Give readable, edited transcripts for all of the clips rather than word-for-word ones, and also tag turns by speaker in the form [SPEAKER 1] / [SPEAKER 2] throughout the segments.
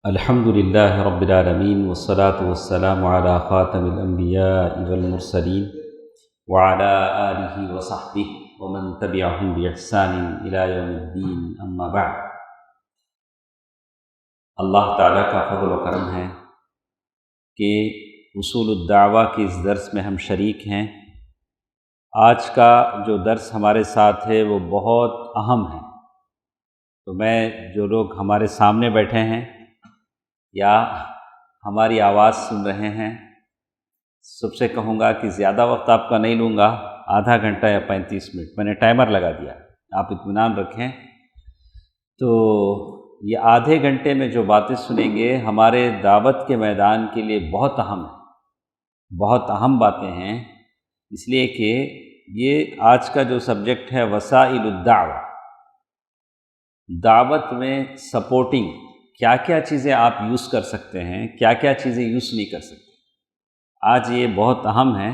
[SPEAKER 1] الحمد للہ رب العالمین والصلاة والسلام علی خاتم الانبیاء والمرسلین وعلی آلہ وصحبہ ومن تبعہم بإحسان الی یوم الدین اما بعد۔ اللہ تعالیٰ کا فضل و کرم ہے کہ اصول الدعوہ کے اس درس میں ہم شریک ہیں۔ آج کا جو درس ہمارے ساتھ ہے وہ بہت اہم ہے، تو میں جو لوگ ہمارے سامنے بیٹھے ہیں یا ہماری آواز سن رہے ہیں سب سے کہوں گا کہ زیادہ وقت آپ کا نہیں لوں گا، آدھا گھنٹہ یا 35 منٹ میں نے ٹائمر لگا دیا، آپ اطمینان رکھیں۔ تو یہ آدھے گھنٹے میں جو باتیں سنیں گے ہمارے دعوت کے میدان کے لیے بہت اہم ہے، بہت اہم باتیں ہیں، اس لیے کہ یہ آج کا جو سبجیکٹ ہے وسائل الدعوہ، دعوت میں سپورٹنگ کیا کیا چیزیں آپ یوز کر سکتے ہیں، کیا کیا چیزیں یوز نہیں کر سکتے، آج یہ بہت اہم ہے۔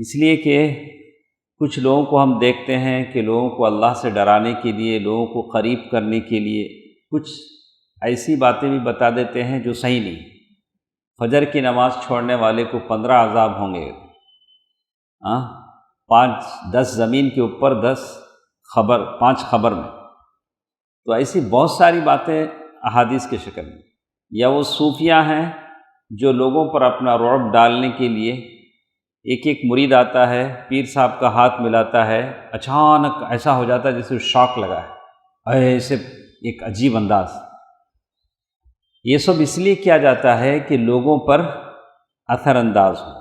[SPEAKER 1] اس لیے کہ کچھ لوگوں کو ہم دیکھتے ہیں کہ لوگوں کو اللہ سے ڈرانے کے لیے، لوگوں کو قریب کرنے کے لیے کچھ ایسی باتیں بھی بتا دیتے ہیں جو صحیح نہیں۔ فجر کی نماز چھوڑنے والے کو 15 عذاب ہوں گے، 10 زمین کے اوپر 5 خبر میں۔ تو ایسی بہت ساری باتیں احادیث کے شکل میں، یا وہ صوفیہ ہیں جو لوگوں پر اپنا رعب ڈالنے کے لیے ایک مرید آتا ہے، پیر صاحب کا ہاتھ ملاتا ہے، اچانک ایسا ہو جاتا ہے جیسے شاک لگا ہے، ایسے ایک عجیب انداز۔ یہ سب اس لیے کیا جاتا ہے کہ لوگوں پر اثر انداز ہو،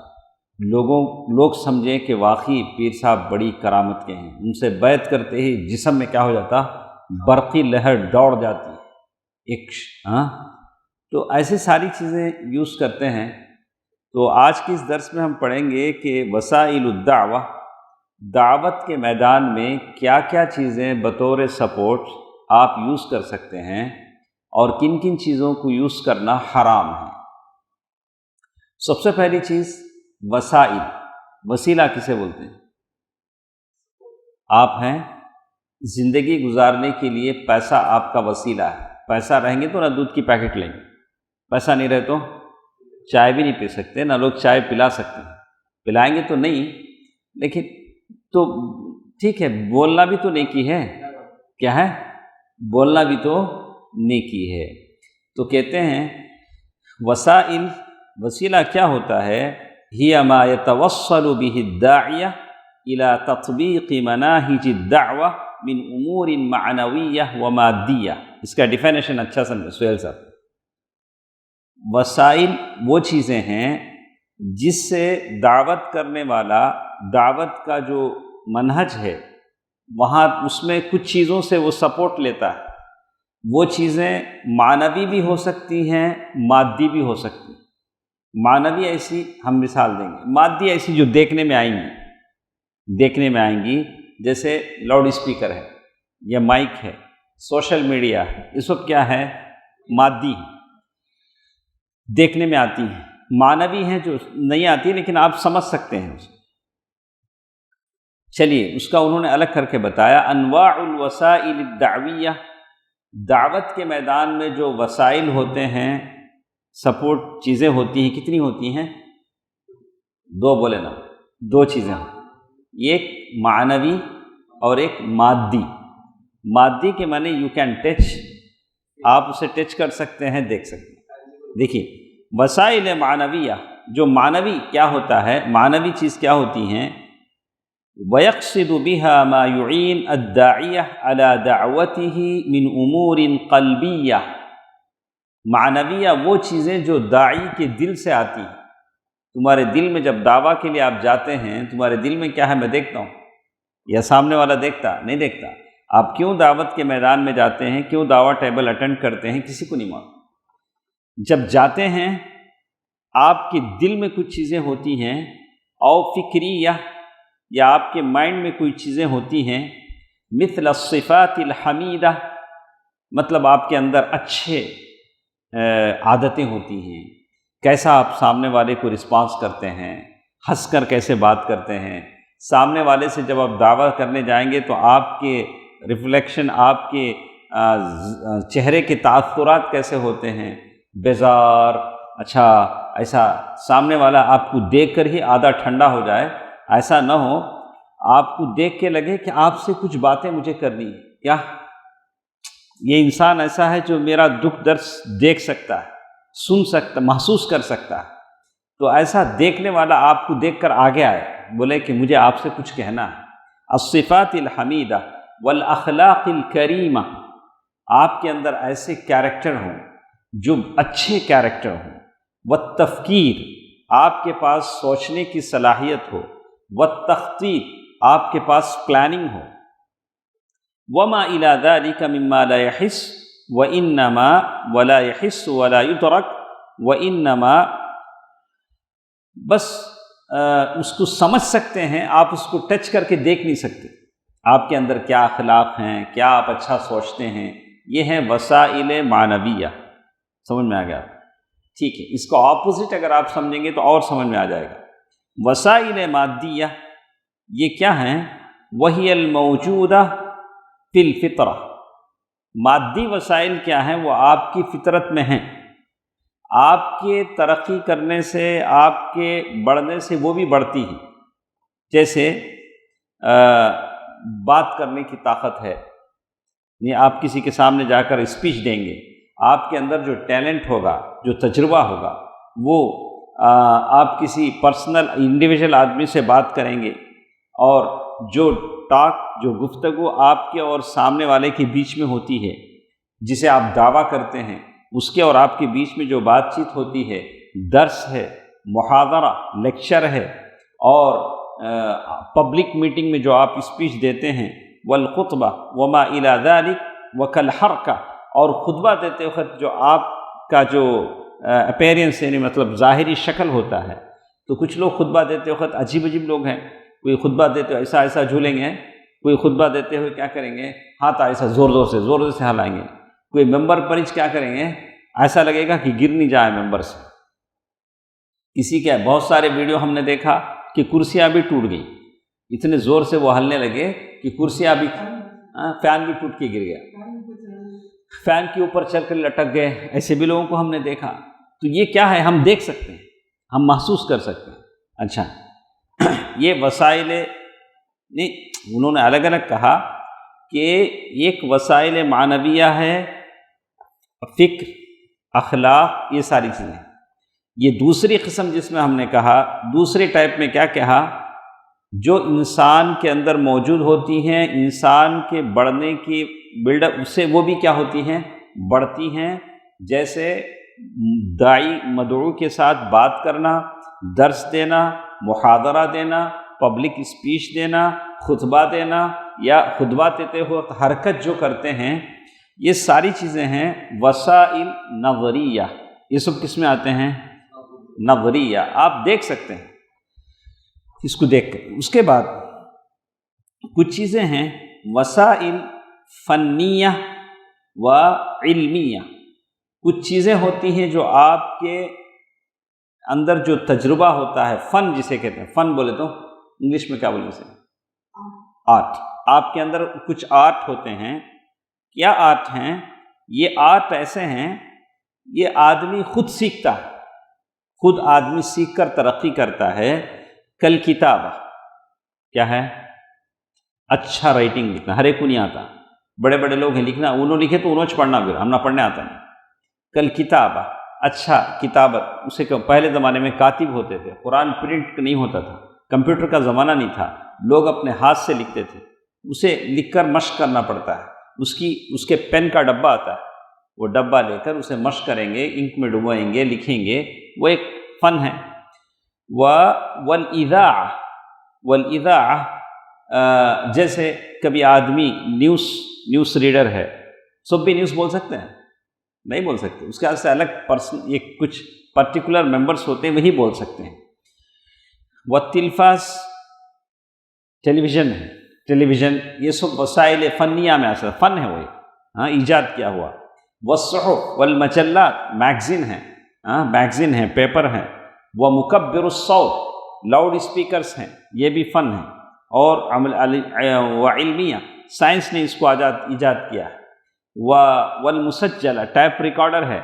[SPEAKER 1] لوگ سمجھیں کہ واقعی پیر صاحب بڑی کرامت کے ہیں، ان سے بیعت کرتے ہی جسم میں کیا ہو جاتا، برقی لہر دوڑ جاتی تو ایسی ساری چیزیں یوز کرتے ہیں۔ تو آج کی اس درس میں ہم پڑھیں گے کہ وسائل الدعوہ، دعوت کے میدان میں کیا کیا چیزیں بطور سپورٹ آپ یوز کر سکتے ہیں اور کن کن چیزوں کو یوز کرنا حرام ہے۔ سب سے پہلی چیز وسائل، وسیلہ کسے بولتے ہیں؟ آپ ہیں، زندگی گزارنے کے لیے پیسہ آپ کا وسیلہ ہے، پیسہ رہیں گے تو نہ دودھ کی پیکٹ لیں گے، پیسہ نہیں رہے تو چائے بھی نہیں پی سکتے، نہ لوگ چائے پلا سکتے ہیں، پلائیں گے تو نہیں، لیکن تو ٹھیک ہے، بولنا بھی تو نیکی ہے، کیا ہے؟ بولنا بھی تو نیکی ہے۔ تو کہتے ہیں وسائل، وسیلہ کیا ہوتا ہے؟ ہی ما یتوصل بہ الداعیہ الی تطبیق مناہج الدعوہ من امور معنویہ و مادیہ۔ اس کا ڈیفینیشن اچھا سمجھے سہیل صاحب۔ وسائل وہ چیزیں ہیں جس سے دعوت کرنے والا دعوت کا جو منہج ہے وہاں اس میں کچھ چیزوں سے وہ سپورٹ لیتا ہے۔ وہ چیزیں معنوی بھی ہو سکتی ہیں، مادی بھی ہو سکتی ہیں۔ معنوی ایسی ہم مثال دیں گے، مادی ایسی جو دیکھنے میں آئیں گی، جیسے لاؤڈ اسپیکر ہے یا مائک ہے، سوشل میڈیا ہے، یہ سب کیا ہے؟ مادی دیکھنے میں آتی ہیں۔ معنوی ہیں جو نہیں آتی لیکن آپ سمجھ سکتے ہیں اسے۔ چلیے اس کا انہوں نے الگ کر کے بتایا، انواع الوسائل الدعویہ، دعوت کے میدان میں جو وسائل ہوتے ہیں، سپورٹ چیزیں ہوتی ہیں، کتنی ہوتی ہیں؟ 2 بولے نا، 2 چیزیں ہیں، ایک معنوی اور ایک مادی۔ مادی کے معنی یو کین ٹچ، آپ اسے ٹچ کر سکتے ہیں، دیکھ سکتے ہیں۔ دیکھیے وسائل معنویہ، جو معنوی کیا ہوتا ہے، معنوی چیز کیا ہوتی ہیں؟ وَيَقْصِدُ بِهَا مَا يُعِينُ الدَّاعِيَةَ عَلَى دَعْوَتِهِ مِنْ أُمُورٍ قَلْبِيَّةٍ۔ معنویہ وہ چیزیں جو داعی کے دل سے آتی ہیں۔ تمہارے دل میں جب دعویٰ کے لیے آپ جاتے ہیں، تمہارے دل میں کیا ہے؟ میں دیکھتا ہوں، یا سامنے والا دیکھتا نہیں دیکھتا؟ آپ کیوں دعوت کے میدان میں جاتے ہیں، کیوں دعوت ٹیبل اٹینڈ کرتے ہیں، کسی کو نہیں معلوم۔ جب جاتے ہیں آپ کے دل میں کچھ چیزیں ہوتی ہیں، او فکریہ، یا آپ کے مائنڈ میں کوئی چیزیں ہوتی ہیں، مثل الصفات الحمیدہ، مطلب آپ کے اندر اچھے عادتیں ہوتی ہیں، کیسا آپ سامنے والے کو رسپانس کرتے ہیں، ہنس کر کیسے بات کرتے ہیں، سامنے والے سے جب آپ دعویٰ کرنے جائیں گے تو آپ کے ریفلیکشن، آپ کے چہرے کے تاثرات کیسے ہوتے ہیں، بیزار، اچھا ایسا سامنے والا آپ کو دیکھ کر ہی آدھا ٹھنڈا ہو جائے، ایسا نہ ہو آپ کو دیکھ کے لگے کہ آپ سے کچھ باتیں مجھے کرنی ہے، کیا یہ انسان ایسا ہے جو میرا دکھ درد دیکھ سکتا ہے، سن سکتا، محسوس کر سکتا ہے، تو ایسا دیکھنے والا آپ کو دیکھ کر آگے آئے، بولے کہ مجھے آپ سے کچھ کہنا ہے۔ الصفات الحمیدہ والاخلاق الکریمہ، آپ کے اندر ایسے کیریکٹر ہوں جو اچھے کیریکٹر ہوں، والتفکیر، آپ کے پاس سوچنے کی صلاحیت ہو، والتخطیط، آپ کے پاس پلاننگ ہو، وما الی ذلک مما لا یحس وانما ولا یحس ولا یدرک وانما، بس اس کو سمجھ سکتے ہیں، آپ اس کو ٹچ کر کے دیکھ نہیں سکتے، آپ کے اندر کیا اخلاق ہیں، کیا آپ اچھا سوچتے ہیں، یہ ہیں وسائل معنویہ۔ سمجھ میں آ گیا؟ ٹھیک ہے، اس کو اپوزٹ اگر آپ سمجھیں گے تو اور سمجھ میں آ جائے گا۔ وسائل مادیہ یہ کیا ہیں؟ وہی الموجودہ فی الفطرہ، مادی وسائل کیا ہیں؟ وہ آپ کی فطرت میں ہیں، آپ کے ترقی کرنے سے، آپ کے بڑھنے سے وہ بھی بڑھتی ہیں، جیسے بات کرنے کی طاقت ہے، یعنی آپ کسی کے سامنے جا کر اسپیچ دیں گے، آپ کے اندر جو ٹیلنٹ ہوگا، جو تجربہ ہوگا، وہ آپ کسی پرسنل انڈیویجول آدمی سے بات کریں گے، اور جو ٹاک، جو گفتگو آپ کے اور سامنے والے کے بیچ میں ہوتی ہے، جسے آپ دعویٰ کرتے ہیں، اس کے اور آپ کے بیچ میں جو بات چیت ہوتی ہے، درس ہے، محاضرہ، لیکچر ہے، اور پبلک میٹنگ میں جو آپ اسپیچ دیتے ہیں، والخطبہ وما الی ذلک وکالحرکہ، اور خطبہ دیتے وقت جو آپ کا جو اپیرنس یعنی مطلب ظاہری شکل ہوتا ہے، تو کچھ لوگ خطبہ دیتے وقت عجیب عجیب لوگ ہیں، کوئی خطبہ دیتے ہوئے ایسا ایسا جھولیں گے، کوئی خطبہ دیتے ہوئے کیا کریں گے، ہاتھ ایسا زور زور سے ہلائیں گے، کوئی ممبر پر کیا کریں گے، ایسا لگے گا کہ گر نہیں جائے ممبر سے۔ کسی کے بہت سارے ویڈیو ہم نے دیکھا کہ کرسیاں بھی ٹوٹ گئی، اتنے زور سے وہ ہلنے لگے کہ کرسیاں بھی، فین بھی ٹوٹ کے گر گیا، فین کے اوپر چل کر لٹک گئے، ایسے بھی لوگوں کو ہم نے دیکھا۔ تو یہ کیا ہے؟ ہم دیکھ سکتے ہیں، ہم محسوس کر سکتے ہیں۔ اچھا، یہ وسائل نہیں، انہوں نے الگ الگ کہا کہ ایک وسائل معنویہ ہے، فکر، اخلاق، یہ ساری چیزیں۔ یہ دوسری قسم جس میں ہم نے کہا، دوسرے ٹائپ میں کیا کہا، جو انسان کے اندر موجود ہوتی ہیں، انسان کے بڑھنے کی بلڈ اپ سے وہ بھی کیا ہوتی ہیں، بڑھتی ہیں، جیسے داعی مدعو کے ساتھ بات کرنا، درس دینا، محاضرہ دینا، پبلک اسپیچ دینا، خطبہ دینا، یا خطبہ دیتے ہوئے حرکت جو کرتے ہیں، یہ ساری چیزیں ہیں وسائل نظریہ۔ یہ سب کس میں آتے ہیں؟ نظریہ، آپ دیکھ سکتے ہیں اس کو دیکھ کر۔ اس کے بعد کچھ چیزیں ہیں وسائل فنیہ و علمیہ، کچھ چیزیں ہوتی ہیں جو آپ کے اندر جو تجربہ ہوتا ہے، فن جسے کہتے ہیں، فن بولے تو انگلش میں کیا بولیں اسے؟ آرٹ۔ آپ کے اندر کچھ آرٹ ہوتے ہیں۔ کیا آرٹ ہیں؟ یہ آرٹ ایسے ہیں، یہ آدمی خود سیکھتا ہے، خود آدمی سیکھ کر ترقی کرتا ہے۔ کل کتابہ کیا ہے؟ اچھا رائٹنگ لکھنا، ہر ایک کو نہیں آتا، بڑے بڑے لوگ ہیں لکھنا، انہوں لکھے تو انہوں پڑھنا، پھر ہم نہ پڑھنے آتا نہیں۔ کل کتابہ، اچھا کتابت، اسے پہلے زمانے میں کاتب ہوتے تھے، قرآن پرنٹ نہیں ہوتا تھا، کمپیوٹر کا زمانہ نہیں تھا، لوگ اپنے ہاتھ سے لکھتے تھے، اسے لکھ کر مشق کرنا پڑتا ہے، اس کے پین کا ڈبہ آتا ہے، وہ ڈبہ لے کر اسے مشق کریں گے، انک میں ڈبوئیں گے، لکھیں گے، وہ ایک فن ہے۔ والاذاعہ، جیسے کبھی آدمی نیوز ریڈر ہے، سب بھی نیوز بول سکتے ہیں؟ نہیں بول سکتے، اس کے واسطے الگ پرسن، ایک کچھ پرٹیکولر ممبرس ہوتے ہیں، وہی بول سکتے ہیں۔ والتلفاز، ٹیلی ویژن ہے، ٹیلی ویژن، یہ سب وسائل فنیہ میں آتا ہے، فن ہے، وہ ایجاد کیا ہوا۔ والصحف والمجلات، میگزین ہے، میگزین ہے، پیپر ہے۔ ومکبر الصوت، لاؤڈ اسپیکرز ہیں، یہ بھی فن ہے۔ اور علمیہ، سائنس نے اس کو ایجاد کیا ہے۔ والمسجلہ، ٹیپ ریکارڈر ہے،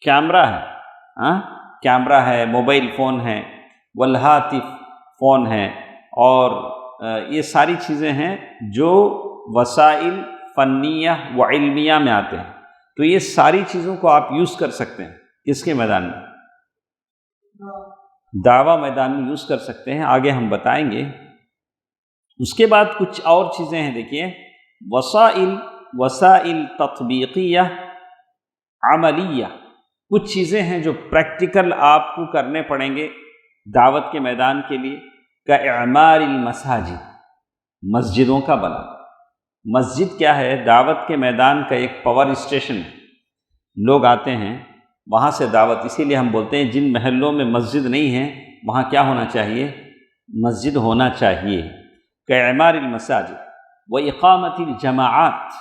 [SPEAKER 1] کیمرہ ہے، ہاں کیمرہ ہے، موبائل فون ہے، والہاتف فون ہے، اور یہ ساری چیزیں ہیں جو وسائل فنیہ و علمیہ میں آتے ہیں۔ تو یہ ساری چیزوں کو آپ یوز کر سکتے ہیں کس کے میدان میں؟ دعویٰ میدان میں یوز کر سکتے ہیں، آگے ہم بتائیں گے۔ اس کے بعد کچھ اور چیزیں ہیں، دیکھیے، وسائل تطبیقیہ عملیہ، کچھ چیزیں ہیں جو پریکٹیکل آپ کو کرنے پڑیں گے دعوت کے میدان کے لیے، کاعمار المساجد، مسجدوں کا بنانا۔ مسجد کیا ہے؟ دعوت کے میدان کا ایک پاور اسٹیشن ہے، لوگ آتے ہیں وہاں سے دعوت، اسی لیے ہم بولتے ہیں جن محلوں میں مسجد نہیں ہے وہاں کیا ہونا چاہیے؟ مسجد ہونا چاہیے۔ کاعمار المساجد و اقامت الجماعات،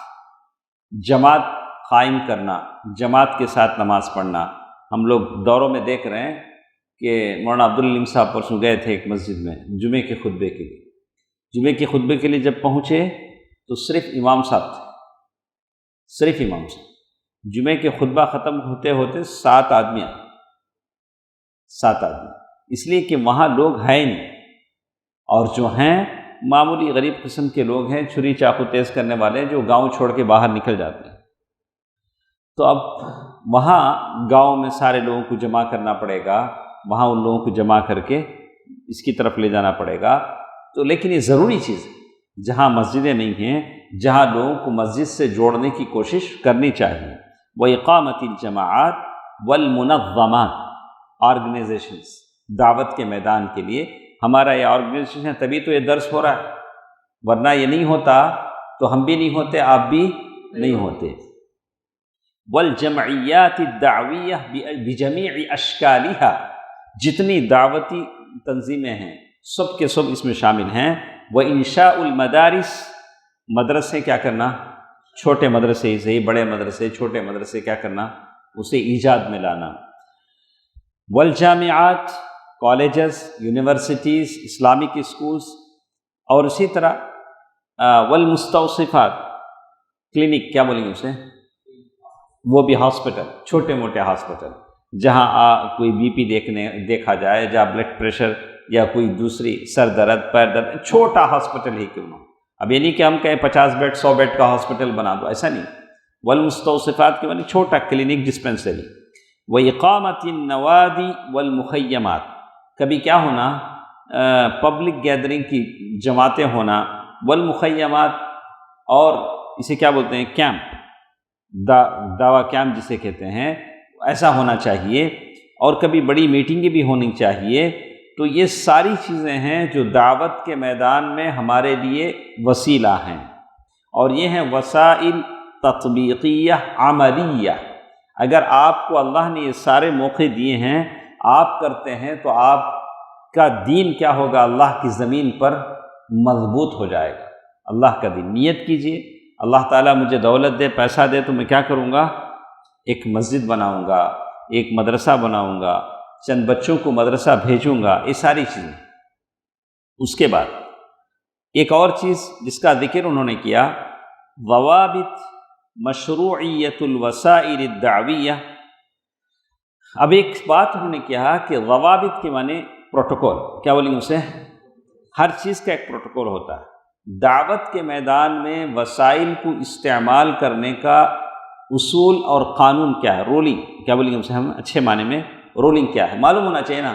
[SPEAKER 1] جماعت قائم کرنا، جماعت کے ساتھ نماز پڑھنا۔ ہم لوگ دوروں میں دیکھ رہے ہیں کہ مولانا عبدالعلیم صاحب پرسوں گئے تھے ایک مسجد میں جمعے کے خطبے کے لیے۔ جمعے کے خطبے کے لیے جب پہنچے تو صرف امام صاحب تھے، صرف امام صاحب۔ جمعے کے خطبہ ختم ہوتے ہوتے 7 آدمی آئے، 7 آدمی، اس لیے کہ وہاں لوگ ہیں نہیں، اور جو ہیں معمولی غریب قسم کے لوگ ہیں، چھری چاقو تیز کرنے والے، جو گاؤں چھوڑ کے باہر نکل جاتے ہیں۔ تو اب وہاں گاؤں میں سارے لوگوں کو جمع کرنا پڑے گا، وہاں ان لوگوں کو جمع کر کے اس کی طرف لے جانا پڑے گا۔ تو لیکن یہ ضروری چیز ہے، جہاں مسجدیں نہیں ہیں، جہاں لوگوں کو مسجد سے جوڑنے کی کوشش کرنی چاہیے۔ وَإِقَامَةِ الْجَمَاعَات وَالْمُنَظَّمَات، آرگنائزیشنز دعوت کے میدان کے لیے، ہمارا یہ آرگنائزیشن ہے تبھی تو یہ درس ہو رہا ہے، ورنہ یہ نہیں ہوتا تو ہم بھی نہیں ہوتے، آپ بھی نہیں ہوتے۔ والجمعیات الدعویہ بجمیع اشکالها، جتنی دعوتی تنظیمیں ہیں سب کے سب اس میں شامل ہیں۔ وانشاء المدارس، مدرسے کیا کرنا، چھوٹے مدرسے ہی صحیح، بڑے مدرسے چھوٹے مدرسے کیا کرنا، اسے ایجاد میں لانا۔ والجامعات، کالجز، یونیورسٹیز، اسلامک اسکولز، اور اسی طرح والمستوصفات، کلینک کیا بولیں گے اسے، وہ بھی ہاسپٹل، چھوٹے موٹے ہاسپٹل، جہاں کوئی بی پی دیکھا جائے، جہاں بلڈ پریشر یا کوئی دوسری سر درد پیر درد، چھوٹا ہاسپٹل ہی کیوں نہ۔ اب یہ نہیں کہ ہم کہیں 50 بیڈ 100 بیڈ کا ہاسپٹل بنا دو، ایسا نہیں۔ والمستوصفات کے معنی چھوٹا کلینک، ڈسپنسری۔ وإقامة النوادی والمخیمات، کبھی کیا ہونا، پبلک گیدرنگ کی جماعتیں ہونا، والمخیمات، اور اسے کیا بولتے ہیں، کیمپ، دعویٰ کیمپ جسے کہتے ہیں، ایسا ہونا چاہیے، اور کبھی بڑی میٹنگیں بھی ہونی چاہیے۔ تو یہ ساری چیزیں ہیں جو دعوت کے میدان میں ہمارے لیے وسیلہ ہیں، اور یہ ہیں وسائل تطبیقیہ عملیہ۔ اگر آپ کو اللہ نے یہ سارے موقع دیے ہیں، آپ کرتے ہیں، تو آپ کا دین کیا ہوگا، اللہ کی زمین پر مضبوط ہو جائے گا۔ اللہ کا دین، نیت کیجئے، اللہ تعالیٰ مجھے دولت دے، پیسہ دے، تو میں کیا کروں گا، ایک مسجد بناؤں گا، ایک مدرسہ بناؤں گا، چند بچوں کو مدرسہ بھیجوں گا، یہ ساری چیزیں۔ اس کے بعد ایک اور چیز جس کا ذکر انہوں نے کیا، ضوابط مشروعیت الوسائل الدعویہ۔ اب ایک بات انہوں نے کیا کہ ضوابط کے معنی پروٹوکول، کیا بولیں گے اسے، ہر چیز کا ایک پروٹوکول ہوتا ہے۔ دعوت کے میدان میں وسائل کو استعمال کرنے کا اصول اور قانون کیا ہے، رولنگ کیا بولیں گے اسے ہم اچھے معنی میں، رولنگ کیا ہے معلوم ہونا چاہیے نا۔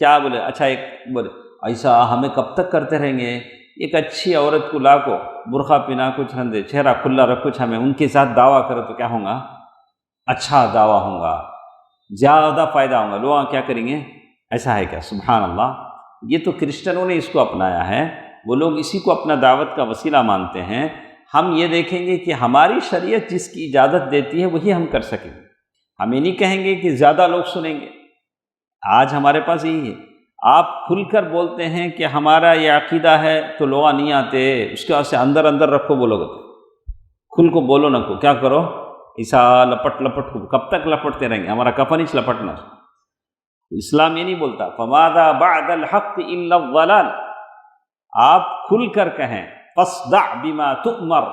[SPEAKER 1] کیا بولے، اچھا ایک بولے ایسا ہمیں کب تک کرتے رہیں گے، ایک اچھی عورت کو لا کو برقع پہنا کو چھندے، چہرہ کھلا رکھو، ہمیں ان کے ساتھ دعویٰ کرو تو کیا ہوگا، اچھا دعویٰ ہوگا، زیادہ فائدہ ہوگا، لوگ کیا کریں گے، ایسا ہے کیا؟ سبحان اللہ، یہ تو کرسچنوں نے اس کو اپنایا ہے، وہ لوگ اسی کو اپنا دعوت کا وسیلہ مانتے ہیں۔ ہم یہ دیکھیں گے کہ ہماری شریعت جس کی اجازت دیتی ہے وہی ہم کر سکیں گے، ہم یہ نہیں کہیں گے کہ زیادہ لوگ سنیں گے۔ آج ہمارے پاس یہی ہے، آپ کھل کر بولتے ہیں کہ ہمارا یہ عقیدہ ہے تو لوگ نہیں آتے، اس کے واسطے اندر اندر رکھو، بولو گے کھل کو بولو نہ کو، کیا کرو ایسا لپٹ لپٹ کو، کب تک لپٹتے رہیں گے، ہمارا کفن ہی لپٹنا۔ اسلام یہ نہیں بولتا فماذا بعد الحق الا الضلال، آپ کھل کر کہیں فاصدع بما تؤمر،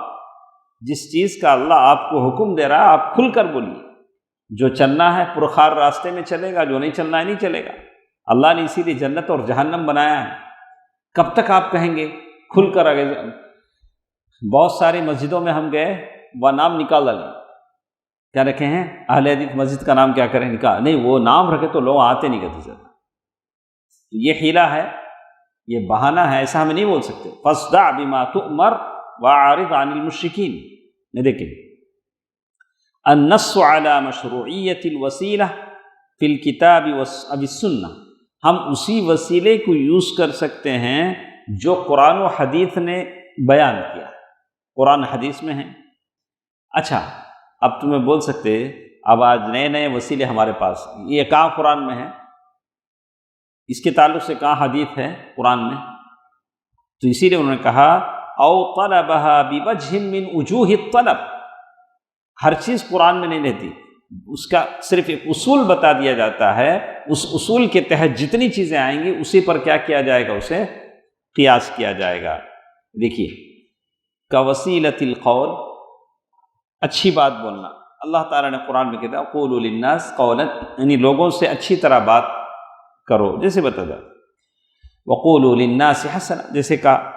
[SPEAKER 1] جس چیز کا اللہ آپ کو حکم دے رہا ہے آپ کھل کر بولیے. جو چلنا ہے پرخار راستے میں چلے گا، جو نہیں چلنا ہے نہیں چلے گا. اللہ نے اسی لیے جنت اور جہنم بنایا ہے. کب تک آپ کہیں گے کھل کر آگے؟ بہت ساری مسجدوں میں ہم گئے، وہ نام نکال ڈالے، کیا رکھے ہیں اہل حدیث مسجد کا نام کیا کریں، نکال نہیں، وہ نام رکھے تو لوگ آتے نہیں کہتے زیادہ. یہ حیلہ ہے، یہ بہانہ ہے، ایسا ہم نہیں بول سکتے. فاصدع بما تؤمر واعرض عن المشرکین. نہیں دیکھیں، النص على مشروعیت الوسیلہ فی الکتاب و السنہ، ہم اسی وسیلے کو یوز کر سکتے ہیں جو قرآن و حدیث نے بیان کیا، قرآن حدیث میں ہیں. اچھا اب تمہیں بول سکتے اب آج نئے نئے وسیلے ہمارے پاس، یہ کہاں قرآن میں ہے، اس کے تعلق سے کہاں حدیث ہے قرآن میں؟ تو اسی لیے انہوں نے کہا او طلبها بوجہ من وجوہ الطلب. ہر چیز قرآن میں نہیں رہتی، اس کا صرف ایک اصول بتا دیا جاتا ہے، اس اصول کے تحت جتنی چیزیں آئیں گی اسی پر کیا کیا جائے گا، اسے قیاس کیا جائے گا. دیکھیے كوسیلۃ القول، اچھی بات بولنا. اللہ تعالیٰ نے قرآن میں کہا قولوا للناس قولا، یعنی لوگوں سے اچھی طرح بات کرو، جیسے بتا دا وقولوا للناس حسنا، جیسے کہا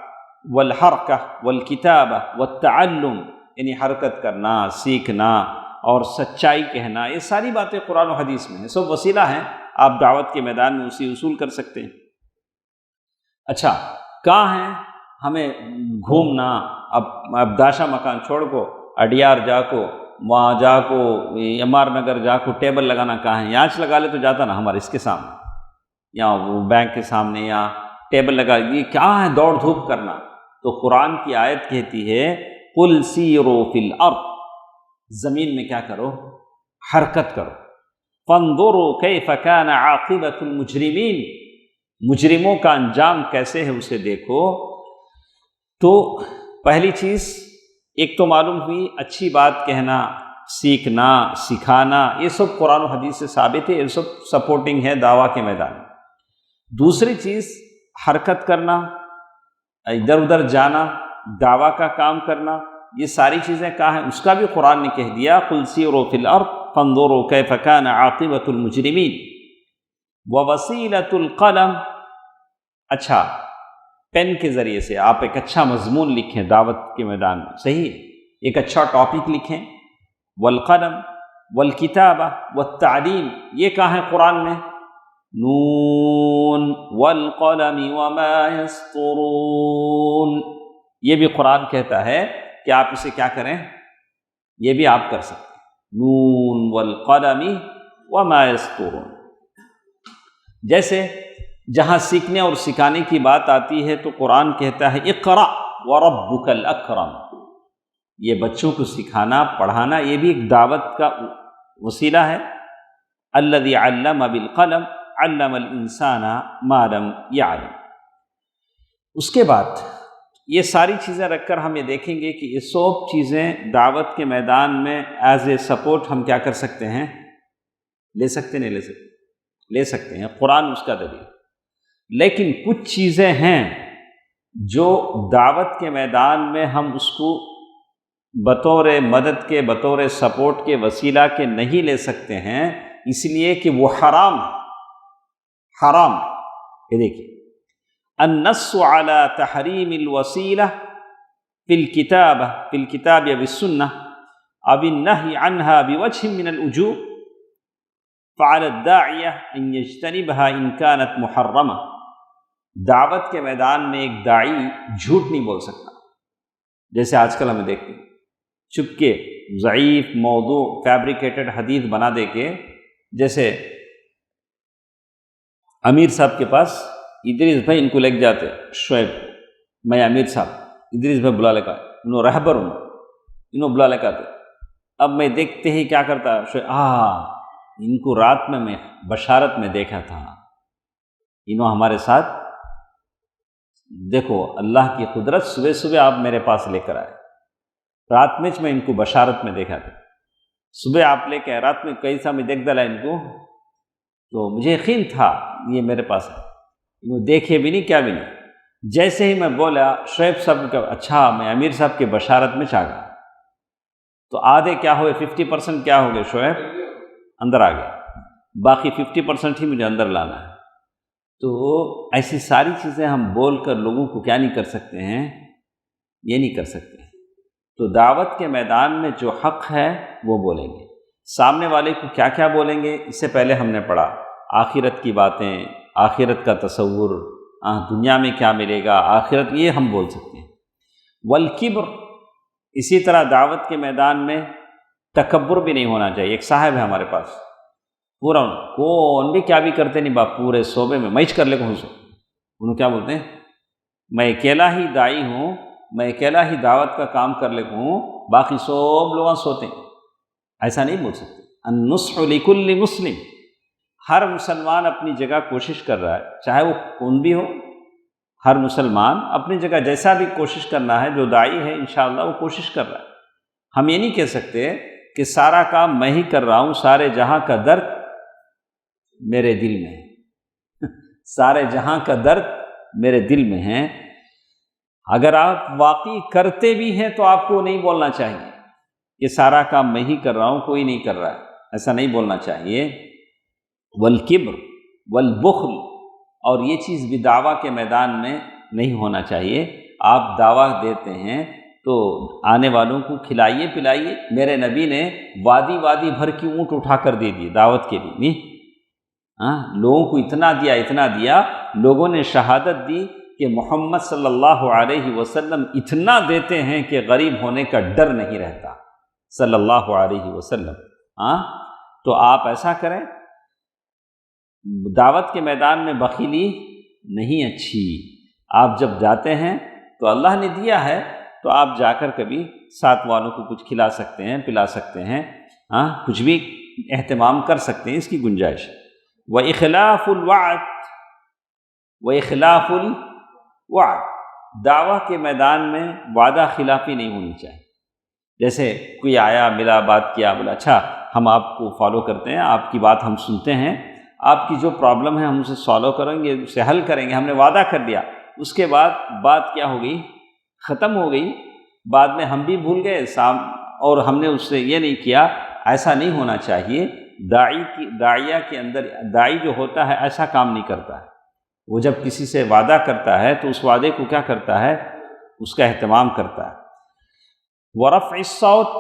[SPEAKER 1] والحرکہ والکتابہ والتعلم، یعنی حرکت کرنا، سیکھنا اور سچائی کہنا، یہ ساری باتیں قرآن و حدیث میں ہیں، سب وسیلہ ہیں. آپ دعوت کے میدان میں اسی اصول کر سکتے ہیں. اچھا کہاں ہیں ہمیں گھومنا؟ اب داشا مکان چھوڑ کو اڈیار جا کو، وہاں جا کو ایم آر نگر جا کو ٹیبل لگانا کہاں ہے؟ یہاں لگا لے تو جاتا نا ہمارے اس کے سامنے، یا وہ بینک کے سامنے، یا ٹیبل لگا، یہ کیا ہے دوڑ دھوپ کرنا؟ تو قرآن کی آیت کہتی ہے قل سیروا فی الارض، زمین میں کیا کرو؟ حرکت کرو. فانظروا کیف کان عاقبۃ المجرمین، مجرموں کا انجام کیسے ہے اسے دیکھو. تو پہلی چیز ایک تو معلوم ہوئی، اچھی بات کہنا، سیکھنا، سکھانا، یہ سب قرآن و حدیث سے ثابت ہے، یہ سب سپورٹنگ ہے دعویٰ کے میدان میں. دوسری چیز حرکت کرنا، ادھر ادھر جانا، دعویٰ کا کام کرنا، یہ ساری چیزیں کہاں ہیں؟ اس کا بھی قرآن نے کہہ دیا قل سیروا فی الارض فانظروا کیف کان عاقبۃ المجرمین. ووسیلۃ القلم، اچھا پین کے ذریعے سے آپ ایک اچھا مضمون لکھیں دعوت کے میدان میں، صحیح ہے، ایک اچھا ٹاپک لکھیں. والقلم والکتابہ والتعلیم، یہ کہاں ہے قرآن میں؟ نون والقلم وما یسطرون، یہ بھی قرآن کہتا ہے کہ آپ اسے کیا کریں، یہ بھی آپ کر سکتے ہیں. نون والقلم وما یسطرون. جیسے جہاں سیکھنے اور سکھانے کی بات آتی ہے تو قرآن کہتا ہے اقرأ وربک الاکرم، یہ بچوں کو سکھانا پڑھانا یہ بھی ایک دعوت کا وسیلہ ہے. الذی علم بالقلم علم الانسان ما لم یعلم. اس کے بعد یہ ساری چیزیں رکھ کر ہم یہ دیکھیں گے کہ یہ سب چیزیں دعوت کے میدان میں ایز اے سپورٹ ہم کیا کر سکتے ہیں، لے سکتے نہیں لے سکتے، لے سکتے ہیں، قرآن اس کا دلیل. لیکن کچھ چیزیں ہیں جو دعوت کے میدان میں ہم اس کو بطور مدد کے، بطور سپورٹ کے، وسیلہ کے نہیں لے سکتے ہیں، اس لیے کہ وہ حرام ہے. حرام، یہ دیکھیے النص علی تحریم الوسیلہ فی الکتاب و السنہ او النہی عنہا بوجہ من الوجوہ فعلی الداعیہ ان یجتنبها ان کانت محرمہ. دعوت کے میدان میں ایک داعی جھوٹ نہیں بول سکتا. جیسے آج کل ہمیں دیکھتے ہیں چپ کے ضعیف موضوع فیبریکیٹڈ حدیث بنا دے کے، جیسے امیر صاحب کے پاس ادریس بھائی ان کو لے جاتے، شعیب میں امیر صاحب ادریس بھائی بلا لے کا، انہوں رہبر ہوں، انہوں بلا لے کا آتے. اب میں دیکھتے ہی کیا کرتا شعیب، ان کو رات میں بشارت میں دیکھا تھا، انہوں ہمارے ساتھ، دیکھو اللہ کی قدرت، صبح صبح آپ میرے پاس لے کر آئے، رات میں ان کو بشارت میں دیکھا تھا، صبح آپ لے کے رات میں کئی سا میں دیکھ ڈالا ان کو، تو مجھے یقین تھا یہ میرے پاس ہے، انہوں دیکھے بھی نہیں کیا بھی نہیں. جیسے ہی میں بولا شعیب صاحب کا، اچھا میں امیر صاحب کے بشارت میں چاہ گیا، تو آدھے کیا ہوئے، 50% کیا ہو گئے، شعیب اندر آ گیا، باقی 50% ہی مجھے اندر لانا ہے۔ تو ایسی ساری چیزیں ہم بول کر لوگوں کو کیا نہیں کر سکتے ہیں، یہ نہیں کر سکتے۔ تو دعوت کے میدان میں جو حق ہے وہ بولیں گے۔ سامنے والے کو کیا کیا بولیں گے، اس سے پہلے ہم نے پڑھا آخرت کی باتیں، آخرت کا تصور، دنیا میں کیا ملے گا، آخرت، یہ ہم بول سکتے ہیں۔ والکبر، اسی طرح دعوت کے میدان میں تکبر بھی نہیں ہونا چاہیے۔ ایک صاحب ہے ہمارے پاس، پورا کون بھی کیا بھی کرتے نہیں باپ، پورے صوبے میں میچ کر لے کون سو، انہوں کیا بولتے ہیں، میں اکیلا ہی داعی ہوں، میں اکیلا ہی دعوت کا کام کر لے ہوں، باقی سب لوگ سوتے ہیں۔ ایسا نہیں بول سکتے۔ النصح لکل مسلم، ہر مسلمان اپنی جگہ کوشش کر رہا ہے، چاہے وہ کون بھی ہو، ہر مسلمان اپنی جگہ جیسا بھی کوشش کرنا ہے، جو داعی ہے انشاءاللہ وہ کوشش کر رہا ہے۔ ہم یہ نہیں کہہ سکتے کہ سارا کام میں ہی کر رہا ہوں، سارے جہاں کا درد میرے دل میں ہے، سارے جہاں کا درد میرے دل میں ہے۔ اگر آپ واقعی کرتے بھی ہیں تو آپ کو نہیں بولنا چاہیے کہ سارا کام میں ہی کر رہا ہوں، کوئی نہیں کر رہا ہے، ایسا نہیں بولنا چاہیے۔ والکبر والبخل، اور یہ چیز بھی دعویٰ کے میدان میں نہیں ہونا چاہیے۔ آپ دعویٰ دیتے ہیں تو آنے والوں کو کھلائیے پلائیے۔ میرے نبی نے وادی وادی بھر کی اونٹ اٹھا کر دے دی دعوت کے لیے، نہیں لوگوں کو اتنا دیا، لوگوں نے شہادت دی کہ محمد صلی اللہ علیہ وسلم اتنا دیتے ہیں کہ غریب ہونے کا ڈر نہیں رہتا، صلی اللہ علیہ وسلم۔ تو آپ ایسا کریں، دعوت کے میدان میں بخیلی نہیں اچھی۔ آپ جب جاتے ہیں تو اللہ نے دیا ہے تو آپ جا کر کبھی ساتھ والوں کو کچھ کھلا سکتے ہیں، پلا سکتے ہیں، کچھ بھی اہتمام کر سکتے ہیں، اس کی گنجائش۔ وَإِخْلَافُ الْوَعْدِ، وَإِخْلَافُ الْوَعْدِ، دعویٰ کے میدان میں وعدہ خلافی نہیں ہونی چاہیے۔ جیسے کوئی آیا، ملا، بات کیا، بولا اچھا ہم آپ کو فالو کرتے ہیں، آپ کی بات ہم سنتے ہیں، آپ کی جو پرابلم ہے ہم اسے سالو کریں گے، اسے حل کریں گے، ہم نے وعدہ کر دیا۔ اس کے بعد بات کیا ہو گئی، ختم ہو گئی، بعد میں ہم بھی بھول گئے اور ہم نے اس سے یہ نہیں کیا۔ ایسا نہیں ہونا چاہیے۔ داعیہ کے اندر، داعی جو ہوتا ہے ایسا کام نہیں کرتا ہے۔ وہ جب کسی سے وعدہ کرتا ہے تو اس وعدے کو کیا کرتا ہے، اس کا اہتمام کرتا ہے۔ ورفع الصوت،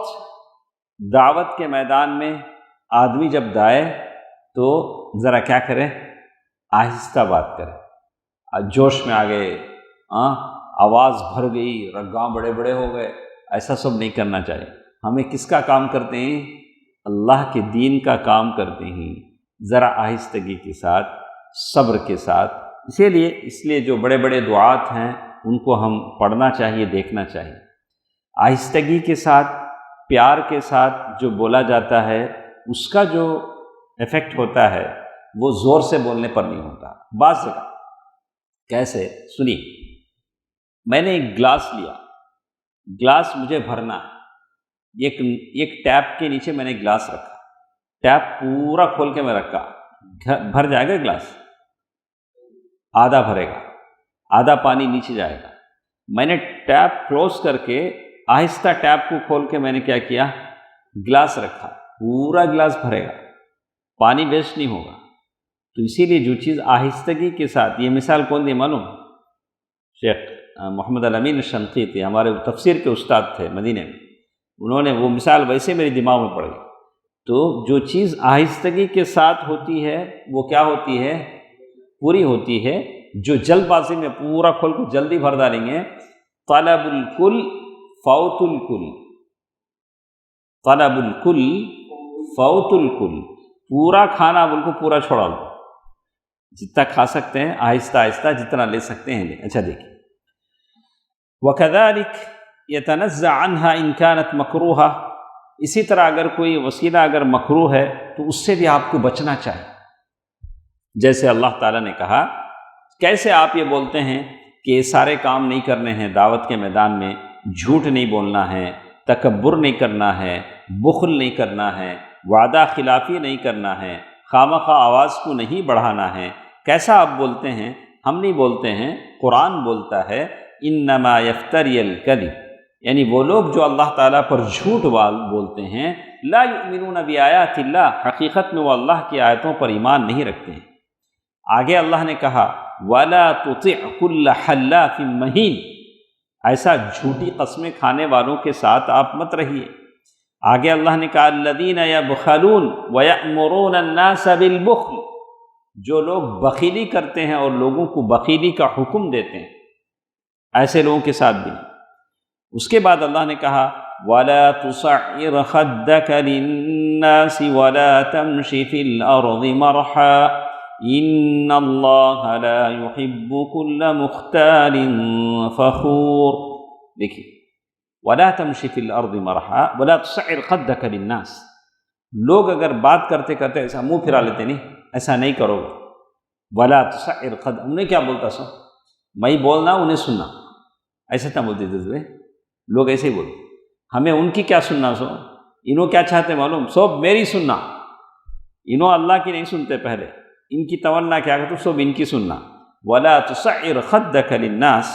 [SPEAKER 1] دعوت کے میدان میں آدمی جب دائے تو ذرا کیا کرے، آہستہ بات کرے۔ جوش میں آ گئے، آواز بھر گئی، رگاں بڑے بڑے ہو گئے، ایسا سب نہیں کرنا چاہیے۔ ہمیں کس کا کام کرتے ہیں، اللہ کے دین کا کام کرتے ہیں، ذرا آہستگی کے ساتھ، صبر کے ساتھ۔ اس لیے جو بڑے بڑے دعات ہیں ان کو ہم پڑھنا چاہیے، دیکھنا چاہیے۔ آہستگی کے ساتھ، پیار کے ساتھ جو بولا جاتا ہے اس کا جو ایفیکٹ ہوتا ہے وہ زور سے بولنے پر نہیں ہوتا۔ بعض جگہ کیسے، سنیے، میں نے ایک گلاس لیا، گلاس مجھے بھرنا ہے، ایک ٹیپ کے نیچے میں نے گلاس رکھا، ٹیپ پورا کھول کے میں رکھا، بھر جائے گا گلاس، آدھا بھرے گا، آدھا پانی نیچے جائے گا۔ میں نے ٹیپ کلوز کر کے آہستہ ٹیپ کو کھول کے میں نے کیا کیا، گلاس رکھا، پورا گلاس بھرے گا، پانی ویسٹ نہیں ہوگا۔ تو اسی لیے جو چیز آہستگی کے ساتھ، یہ مثال کون دی معلوم، شیخ محمد الامین الشنقیطی، ہمارے تفسیر کے استاد تھے مدینے میں، انہوں نے وہ مثال ویسے میرے دماغ میں پڑ گئی۔ تو جو چیز آہستگی کے ساتھ ہوتی ہے وہ کیا ہوتی ہے، پوری ہوتی ہے۔ جو جلد بازی میں پورا کھول کو جلدی بھر ڈالیں گے، طلب الکل فوت الکل، طلب الکل فوت الکل، پورا کھانا ان کو پورا چھوڑا دو، جتنا کھا سکتے ہیں آہستہ آہستہ، جتنا لے سکتے ہیں لیں۔ اچھا دیکھیں، وَكَذَلِكَ يَتَنَزَّعُ عَنْهَا إِنْ كَانَتْ مَكْرُوهَةً، اسی طرح اگر کوئی وسیلہ اگر مکروہ ہے تو اس سے بھی آپ کو بچنا چاہیے۔ جیسے اللہ تعالیٰ نے کہا، کیسے آپ یہ بولتے ہیں کہ یہ سارے کام نہیں کرنے ہیں دعوت کے میدان میں، جھوٹ نہیں بولنا ہے، تکبر نہیں کرنا ہے، بخل نہیں کرنا ہے، وعدہ خلافی نہیں کرنا ہے، خامخواہ آواز کو نہیں بڑھانا ہے، کیسا آپ بولتے ہیں؟ ہم نہیں بولتے ہیں، قرآن بولتا ہے انما یفتری الکذب، یعنی وہ لوگ جو اللہ تعالیٰ پر جھوٹ بولتے ہیں، لا یؤمنون بآیات اللہ، حقیقت میں وہ اللہ کی آیتوں پر ایمان نہیں رکھتے ہیں۔ آگے اللہ نے کہا وَلَا تُطِعْ كُلَّ حَلَّافٍ مَّهِينٍ، ایسا جھوٹی قسمیں کھانے والوں کے ساتھ آپ مت رہیے۔ آگے اللہ نے کہا الذین یبخلون ویأمرون الناس بالبخل، جو لوگ بخیلی کرتے ہیں اور لوگوں کو بخیلی کا حکم دیتے ہیں، ایسے لوگوں کے ساتھ بھی۔ اس کے بعد اللہ نے کہا وَلَا تُصَعِّرْ خَدَّكَ لِلنَّاسِ وَلَا تَمْشِ فِي الْأَرْضِ مَرْحًا إِنَّ اللَّهَ لَا يُحِبُّ كُلَّ مُخْتَالٍ فَخُورٍ۔ دیکھیے وَلَا تَمْشِ فِي الْأَرْضِ مَرْحًا وَلَا تُصَعِّرْ خَدَّكَ لِلنَّاسِ، لوگ اگر بات کرتے کرتے ایسا منہ پھرا لیتے، نہیں ایسا نہیں کرو گے۔ وَلَا تُصَعِّرْ خَدَّكَ، انہیں کیا بولتا سو، میں بولنا انہیں سننا، ایسا نہ بولتے تھے لوگ، ایسے ہی بولتے ہمیں ان کی کیا سننا سو، انہوں کیا چاہتے معلوم، سب میری سننا، انہوں اللہ کی نہیں سنتے، پہلے ان کی تمنا کیا کرتے، سب ان کی سننا۔ وَلَا تُصَعِّرْ خَدَّكَ لِلنَّاسِ۔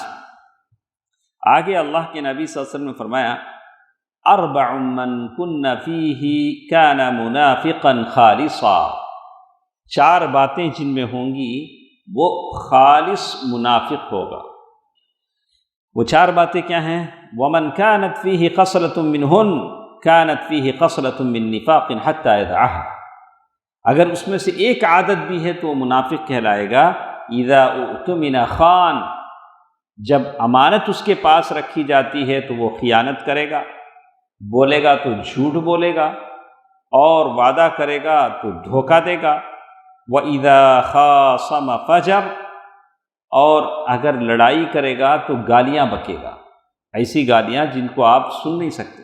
[SPEAKER 1] آگے اللہ کے نبی صلی اللہ علیہ وسلم نے فرمایا أَرْبَعٌ مَّن كُنَّ فِيهِ كَانَ مُنَافِقًا خَالِصًا، چار باتیں جن میں ہوں گی وہ خالص منافق ہوگا۔ وہ چار باتیں کیا ہیں؟ وَمَنْ كَانَتْ فِيهِ خَصْلَةٌ مِّنْهُنَّ كَانَتْ فِيهِ خَصْلَةٌ مِّن نِّفَاقٍ حَتَّى يَدَعَهَا، اگر اس میں سے ایک عادت بھی ہے تو وہ منافق کہلائے گا۔ اِذَا اُؤْتُمِنَ خَان، جب امانت اس کے پاس رکھی جاتی ہے تو وہ خیانت کرے گا، بولے گا تو جھوٹ بولے گا، اور وعدہ کرے گا تو دھوکہ دے گا۔ وَإِذَا خَاصَمَ فَجَرَ، اور اگر لڑائی کرے گا تو گالیاں بکے گا، ایسی گالیاں جن کو آپ سن نہیں سکتے۔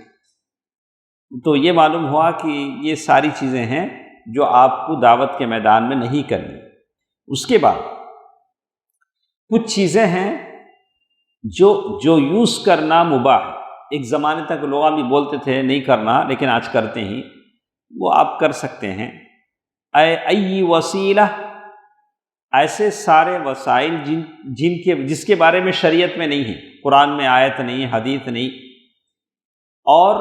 [SPEAKER 1] تو یہ معلوم ہوا کہ یہ ساری چیزیں ہیں جو آپ کو دعوت کے میدان میں نہیں کرنی۔ اس کے بعد کچھ چیزیں ہیں جو یوز کرنا مباح ہے، ایک زمانے تک لوگ بھی بولتے تھے نہیں کرنا، لیکن آج کرتے ہیں، وہ آپ کر سکتے ہیں۔ ای وسیلہ، ایسے سارے وسائل جس کے بارے میں شریعت میں نہیں ہے، قرآن میں آیت نہیں، حدیث نہیں، اور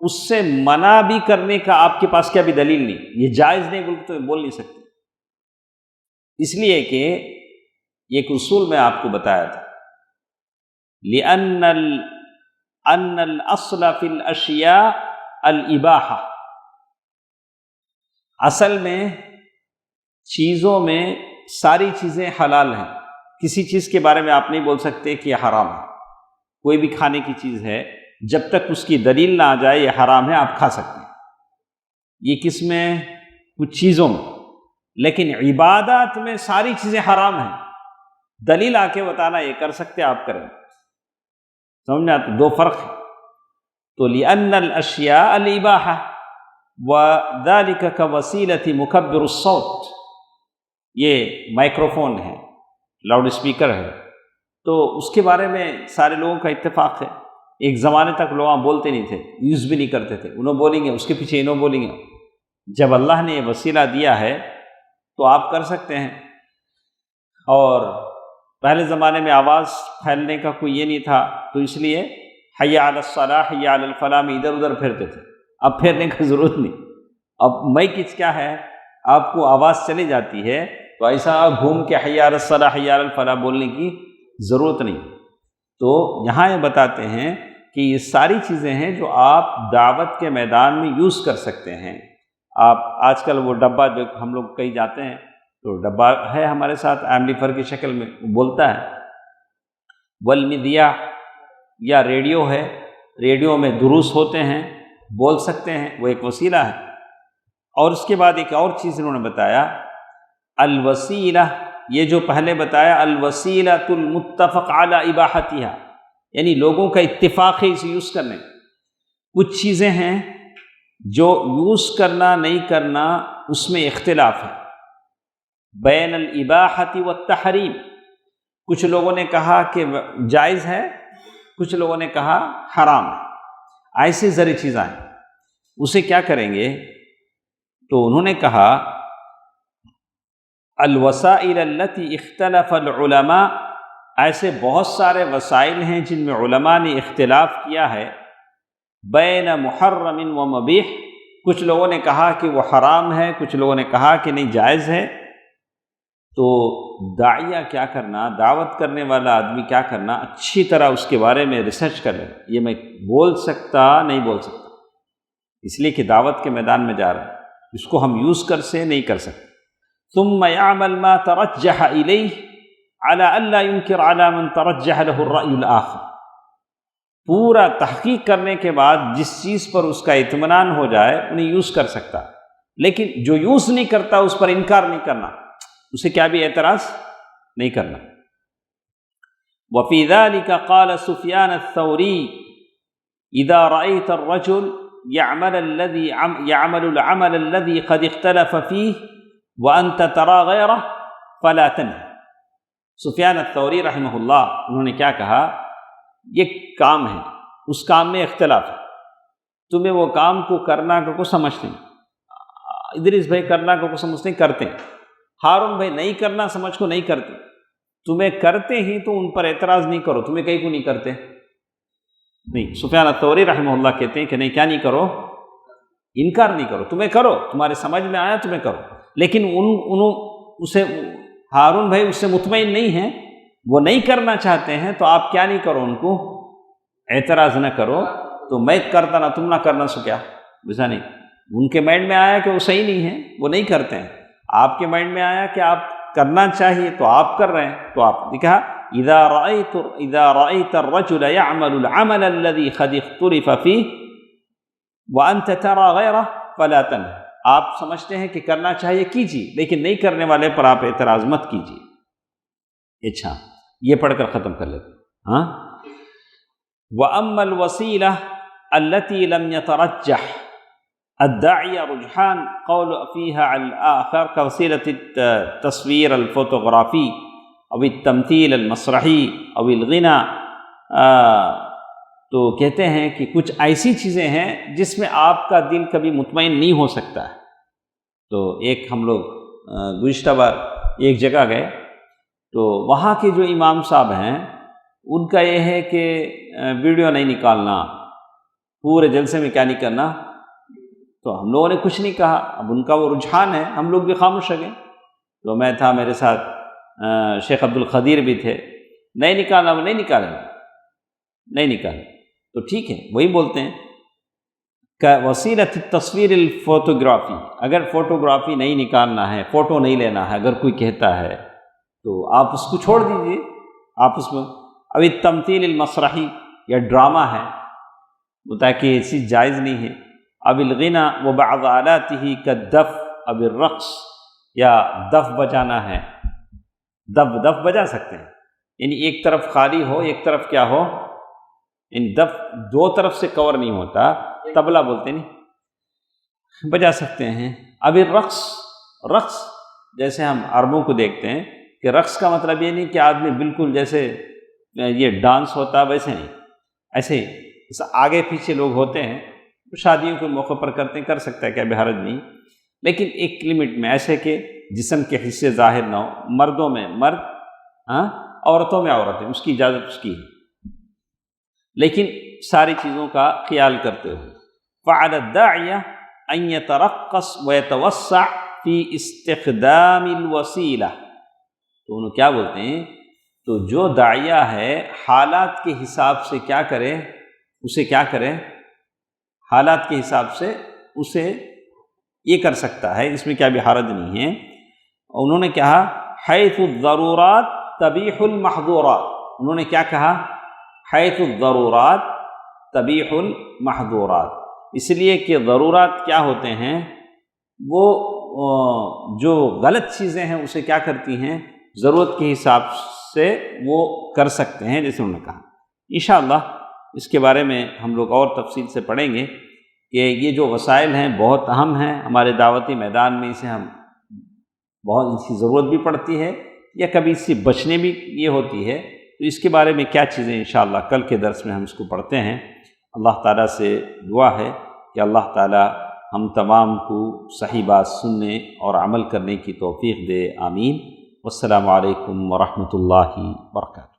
[SPEAKER 1] اس سے منع بھی کرنے کا آپ کے پاس کیا بھی دلیل نہیں، یہ جائز نہیں بول تو بول نہیں سکتے، اس لیے کہ ایک اصول میں آپ کو بتایا تھا لأن الأصل فی الاشیاء الاباحہ، اصل میں چیزوں میں ساری چیزیں حلال ہیں، کسی چیز کے بارے میں آپ نہیں بول سکتے کہ یہ حرام ہے۔ کوئی بھی کھانے کی چیز ہے، جب تک اس کی دلیل نہ آ جائے یہ حرام ہے آپ کھا سکتے ہیں، یہ کس میں؟ کچھ چیزوں میں۔ لیکن عبادات میں ساری چیزیں حرام ہیں، دلیل آ کے بتانا یہ کر سکتے آپ کریں، سمجھ میں آتا؟ دو فرق ہے۔ تو لأن الاشیاء الاباحہ وذلك كوسیلۃ مکبر الصوت، یہ مائکروفون ہے، لاؤڈ اسپیکر ہے، تو اس کے بارے میں سارے لوگوں کا اتفاق ہے۔ ایک زمانے تک لوگ بولتے نہیں تھے، یوز بھی نہیں کرتے تھے، انہوں بولیں گے اس کے پیچھے انہوں بولیں گے۔ جب اللہ نے یہ وسیلہ دیا ہے تو آپ کر سکتے ہیں۔ اور پہلے زمانے میں آواز پھیلنے کا کوئی یہ نہیں تھا، تو اس لیے حی علی الصلاح حی علی الفلاح میں ادھر ادھر پھرتے تھے، اب پھیرنے کی ضرورت نہیں۔ اب مائک کیا ہے، آپ کو آواز چلی جاتی ہے تو ایسا گھوم کے حی علی الصلاح حی علی الفلاح بولنے کی ضرورت نہیں۔ تو یہاں یہ بتاتے ہیں کہ یہ ساری چیزیں ہیں جو آپ دعوت کے میدان میں یوز کر سکتے ہیں۔ آپ آج کل وہ ڈبہ جو ہم لوگ کہیں جاتے ہیں تو ڈبہ ہے ہمارے ساتھ ایمپلیفائر کی شکل میں، وہ بولتا ہے۔ والمذیاع، یا ریڈیو ہے، ریڈیو میں دروس ہوتے ہیں، بول سکتے ہیں، وہ ایک وسیلہ ہے۔ اور اس کے بعد ایک اور چیز انہوں نے بتایا الوسیلہ، یہ جو پہلے بتایا الوسیلۃ المتفق علی اباحتہا، یعنی لوگوں کا اتفاق ہے اسے یوز کرنے۔ کچھ چیزیں ہیں جو یوز کرنا نہیں کرنا اس میں اختلاف ہے، بین الاباحۃ والتحریم، کچھ لوگوں نے کہا کہ جائز ہے، کچھ لوگوں نے کہا حرام ہے، ایسی ذری چیزیں ہیں، اسے کیا کریں گے؟ تو انہوں نے کہا الوسائل التي اختلف العلماء ایسے بہت سارے وسائل ہیں جن میں علماء نے اختلاف کیا ہے بین محرم و مبیح، کچھ لوگوں نے کہا کہ وہ حرام ہے، کچھ لوگوں نے کہا کہ نہیں جائز ہے۔ تو داعیہ کیا کرنا، دعوت کرنے والا آدمی کیا کرنا، اچھی طرح اس کے بارے میں ریسرچ کر لے۔ یہ میں بول سکتا نہیں بول سکتا، اس لیے کہ دعوت کے میدان میں جا رہا ہے، اس کو ہم یوز کر سے نہیں کر سکتے۔ ثم يعمل ما ترجح الیہ على الا ينکر على من ترجح له الرأی الآخر، پورا تحقیق کرنے کے بعد جس چیز پر اس کا اطمینان ہو جائے انہیں یوز کر سکتا، لیکن جو یوز نہیں کرتا اس پر انکار نہیں کرنا، اسے کیا بھی اعتراض نہیں کرنا۔ وفی ذلک قال سفیان الثوری اذا رأیت الرجل يعمل العمل الذي قد اختلف فيه وانت ترى غيره فلا تنه۔ سفیان الثوری رحمہ اللہ انہوں نے کیا کہا، یہ کام ہے، اس کام میں اختلاف ہے، تمہیں وہ کام کو کرنا کو سمجھتے ہیں، ادریس بھائی کرنا کو سمجھتے ہیں کرتے ہیں، ہارون بھائی نہیں کرنا سمجھ کو نہیں کرتے، تمہیں کرتے ہی تو ان پر اعتراض نہیں کرو، تمہیں کہیں کو نہیں کرتے نہیں۔ سفیان الثوری رحمہ اللہ کہتے ہیں کہ نہیں، کیا نہیں کرو، انکار نہیں کرو، تمہیں کرو، تمہارے سمجھ میں آیا تمہیں کرو، لیکن اسے ہارون بھائی اس سے مطمئن نہیں ہیں، وہ نہیں کرنا چاہتے ہیں، تو آپ کیا نہیں کرو، ان کو اعتراض نہ کرو، تو میں کرتا نہ تم نہ کرنا سو کیا، ویسا نہیں۔ ان کے مائنڈ میں آیا کہ وہ صحیح نہیں ہے، وہ نہیں کرتے ہیں، آپ کے مائنڈ میں آیا کہ آپ کرنا چاہیے تو آپ کر رہے ہیں، تو آپ نے کہا اذا رأيت الرجل يعمل العمل الذي قد اختلف فيه وانت ترى غيره فلا تنه، آپ سمجھتے ہیں کہ کرنا چاہیے کیجیے، لیکن نہیں کرنے والے پر آپ اعتراض مت کیجیے۔ اچھا، یہ پڑھ کر ختم کر لیتے ہاں۔ وَأَمَّا الْوَسِيلَةُ الَّتِي لَمْ يَتَرَجَّحْ الدَّاعِيَ رُجْحَانٌ قَوْلُ فِيهَا عَلَى الْآخَرِ كَوَسِيلَةِ التَّصْوِيرِ الْفوتوغرافي أو التمثيل المسرحي أو الغناء، تو کہتے ہیں کہ کچھ ایسی چیزیں ہیں جس میں آپ کا دل کبھی مطمئن نہیں ہو سکتا ہے۔ تو ایک ہم لوگ گزشتہ بار ایک جگہ گئے، تو وہاں کے جو امام صاحب ہیں ان کا یہ ہے کہ ویڈیو نہیں نکالنا، پورے جلسے میں کیا نہیں کرنا، تو ہم لوگوں نے کچھ نہیں کہا، اب ان کا وہ رجحان ہے، ہم لوگ بھی خاموش رہ گئے۔ تو میں تھا، میرے ساتھ شیخ عبد القدیر بھی تھے، نہیں نکالنا، وہ نہیں نکالیں گے، نہیں نکالیں، تو ٹھیک ہے، وہی بولتے ہیں کہ وسیلۃ التصویر الفوٹوگرافی، اگر فوٹوگرافی نہیں نکالنا ہے، فوٹو نہیں لینا ہے، اگر کوئی کہتا ہے تو آپ اس کو چھوڑ دیجئے، آپ اس میں اب التمثیل المسرحی یا ڈرامہ ہے، بتا کہ یہ چیز جائز نہیں ہے۔ اب الغنا وبعض آلاتہ کالدف، اب الرقص یا دف بجانا ہے، دف بجا سکتے ہیں، یعنی ایک طرف خالی ہو، ایک طرف کیا ہو، ان دف دو طرف سے کور نہیں ہوتا، طبلہ بولتے نہیں، بجا سکتے ہیں۔ اب الرقص، رقص جیسے ہم عربوں کو دیکھتے ہیں کہ رقص کا مطلب یہ نہیں کہ آدمی بالکل جیسے یہ ڈانس ہوتا ویسے نہیں، ایسے آگے پیچھے لوگ ہوتے ہیں، شادیوں کے موقع پر کرتے ہیں، کر سکتا ہے، کیا بھی حرج نہیں، لیکن ایک لمٹ میں، ایسے کہ جسم کے حصے ظاہر نہ ہو، مردوں میں مرد، عورتوں میں عورتیں، اس کی اجازت اس کی ہے، لیکن ساری چیزوں کا خیال کرتے ہوئے۔ فعلى الداعية أن يترقص ويتوسع في استخدام الوسيلة، تو انہوں کیا بولتے ہیں، تو جو داعیہ ہے حالات کے حساب سے کیا کرے، اسے کیا کرے، حالات کے حساب سے اسے یہ کر سکتا ہے، اس میں کیا بھی حرج نہیں ہے۔ انہوں نے کہا حیث الضرورات تبیح المحظورات، انہوں نے کیا کہا، حیث الضرورات تبیح المحظورات، اس لیے کہ ضرورات کیا ہوتے ہیں، وہ جو غلط چیزیں ہیں اسے کیا کرتی ہیں، ضرورت کے حساب سے وہ کر سکتے ہیں، جیسے انہوں نے کہا۔ انشاءاللہ اس کے بارے میں ہم لوگ اور تفصیل سے پڑھیں گے کہ یہ جو وسائل ہیں بہت اہم ہیں ہمارے دعوتی میدان میں، اسے ہم بہت اس کی ضرورت بھی پڑتی ہے، یا کبھی اس سے بچنے بھی یہ ہوتی ہے، تو اس کے بارے میں کیا چیزیں انشاءاللہ کل کے درس میں ہم اس کو پڑھتے ہیں۔ اللہ تعالیٰ سے دعا ہے کہ اللہ تعالیٰ ہم تمام کو صحیح بات سننے اور عمل کرنے کی توفیق دے، آمین۔ والسلام علیکم ورحمۃ اللہ وبرکاتہ۔